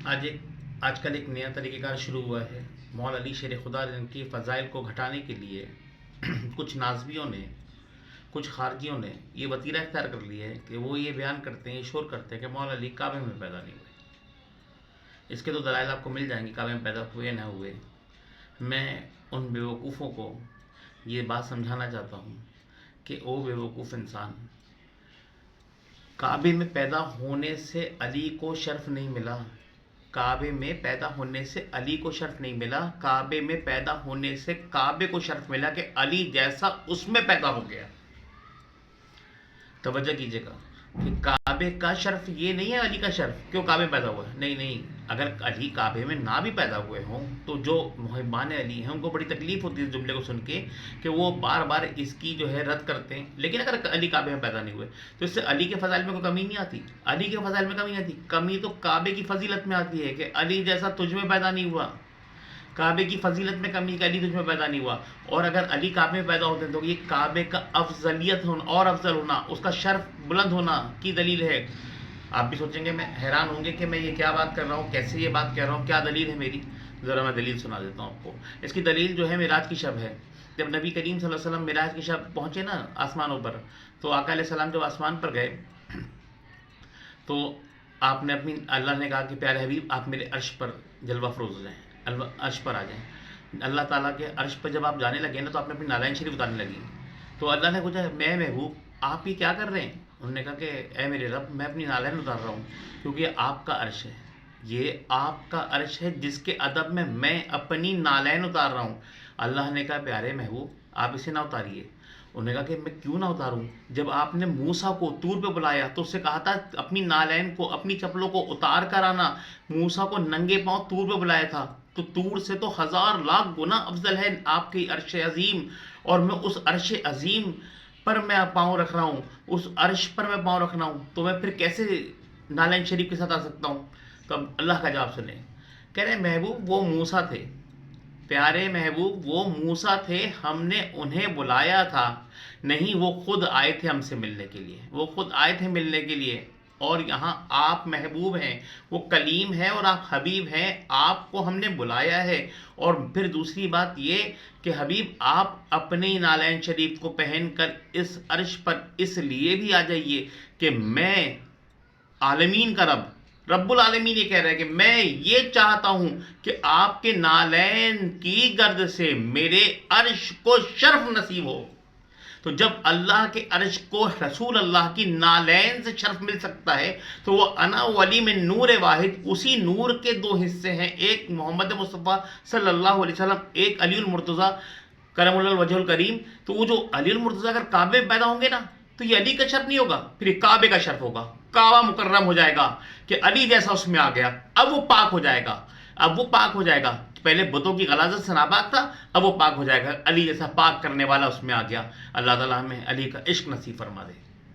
آج کل ایک نیا طریقہ کار شروع ہوا ہے۔ مولا علی شیر خدا کی فضائل کو گھٹانے کے لیے کچھ نازبیوں نے، کچھ خارجیوں نے یہ وتیرہ اختیار کر لیا ہے کہ وہ یہ بیان کرتے ہیں، یہ شور کرتے ہیں کہ مولا علی کعبے میں پیدا نہیں ہوئے۔ اس کے تو دلائل آپ کو مل جائیں گے، کعبے میں پیدا ہوئے نہ ہوئے۔ میں ان بیوقوفوں کو یہ بات سمجھانا چاہتا ہوں کہ او بیوقوف انسان، کعبے میں پیدا ہونے سے علی کو شرف نہیں ملا۔ کعبے میں پیدا ہونے سے علی کو شرف نہیں ملا، کعبے میں پیدا ہونے سے کعبے کو شرف ملا کہ علی جیسا اس میں پیدا ہو گیا۔ توجہ کیجیے گا کہ کعبے کا شرف یہ نہیں ہے علی کا شرف کیوں کعبے میں پیدا ہوا ہے، نہیں۔ اگر علی کعبے میں نہ بھی پیدا ہوئے ہوں تو جو محبان علی ہیں ان کو بڑی تکلیف ہوتی ہے اس جملے کو سن کے کہ وہ بار بار اس کی جو ہے رد کرتے ہیں۔ لیکن اگر علی کعبے میں پیدا نہیں ہوئے تو اس سے علی کے فضائل میں کوئی کمی نہیں آتی، علی کے فضائل میں کمی نہیں آتی۔ کمی تو کعبے کی فضیلت میں آتی ہے کہ علی جیسا تجھ میں پیدا نہیں ہوا۔ کعبے کی فضیلت میں کمی کہ علی تجھ میں پیدا نہیں ہوا، اور اگر علی کعبے میں پیدا ہوتے ہیں تو یہ کعبے کا افضلیت ہونا اور افضل ہونا، اس کا شرف بلند ہونا کی دلیل ہے۔ آپ بھی سوچیں گے، میں حیران ہوں گے کہ میں یہ کیا بات کر رہا ہوں، کیسے یہ بات کہہ رہا ہوں، کیا دلیل ہے میری؟ ذرا میں دلیل سنا دیتا ہوں آپ کو۔ اس کی دلیل جو ہے معراج کی شب ہے۔ جب نبی کریم صلی اللہ علیہ وسلم معراج کی شب پہنچے نا آسمانوں پر، تو آقا علیہ السلام جب آسمان پر گئے تو آپ نے اللہ نے کہا کہ پیارے حبیب آپ میرے عرش پر جلوہ افروز ہو جائیں، عرش پر آ جائیں۔ اللہ تعالیٰ کے عرش پر جب آپ جانے لگے نا تو آپ نے اپنی نالین شریف اتارنے لگی، تو اللہ نے پوچھا میں محبوب آپ یہ کیا کر رہے ہیں؟ انہوں نے کہا کہ اے میرے رب میں اپنی نالین اتار رہا ہوں، کیونکہ یہ آپ کا عرش ہے، یہ آپ کا عرش ہے جس کے ادب میں اپنی نالین اتار رہا ہوں۔ اللہ نے کہا پیارے محبوب آپ اسے نہ اتاریے۔ انہوں نے کہا کہ میں کیوں نہ اتاروں؟ جب آپ نے موسیٰ کو طور پہ بلایا تو اس سے کہا تھا اپنی نالین کو، اپنی چپلوں کو اتار کر آنا۔ موسیٰ کو ننگے پاؤں طور پہ بلایا تھا، تو طور سے تو 1000 لاکھ گنا افضل ہے آپ کی عرش عظیم، اور میں اس عرش عظیم پر میں پاؤں رکھ رہا ہوں، اس عرش پر میں پاؤں رکھ رہا ہوں، تو میں پھر کیسے نالین شریف کے ساتھ آ سکتا ہوں؟ تو اب اللہ کا جواب سنیں، کہہ رہے محبوب وہ موسیٰ تھے، پیارے محبوب وہ موسیٰ تھے، ہم نے انہیں بلایا تھا، نہیں وہ خود آئے تھے ہم سے ملنے کے لیے، وہ خود آئے تھے ملنے کے لیے۔ اور یہاں آپ محبوب ہیں، وہ کلیم ہے اور آپ حبیب ہیں، آپ کو ہم نے بلایا ہے۔ اور پھر دوسری بات یہ کہ حبیب آپ اپنی نالین شریف کو پہن کر اس عرش پر اس لیے بھی آ جائیے کہ میں عالمین کا رب العالمین یہ کہہ رہا ہے کہ میں یہ چاہتا ہوں کہ آپ کے نالین کی گرد سے میرے عرش کو شرف نصیب ہو۔ تو جب اللہ کے عرش کو رسول اللہ کی نالین سے شرف مل سکتا ہے تو وہ انا ولی میں نور واحد، اسی نور کے 2 حصے ہیں، ایک محمد مصطفیٰ صلی اللہ علیہ وسلم، ایک علی المرتضیٰ کرم اللہ الوجہ الکریم۔ تو وہ جو علی المرتضیٰ اگر کعبے میں پیدا ہوں گے نا تو یہ علی کا شرف نہیں ہوگا، پھر یہ کعبے کا شرف ہوگا، کعبہ مکرم ہو جائے گا کہ علی جیسا اس میں آ گیا، اب وہ پاک ہو جائے گا، اب وہ پاک ہو جائے گا۔ پہلے بتوں کی غلاظت سے ناپاک تھا، اب وہ پاک ہو جائے گا، علی جیسا پاک کرنے والا اس میں آ گیا۔ اللہ تعالیٰ ہمیں علی کا عشق نصیب فرما دے۔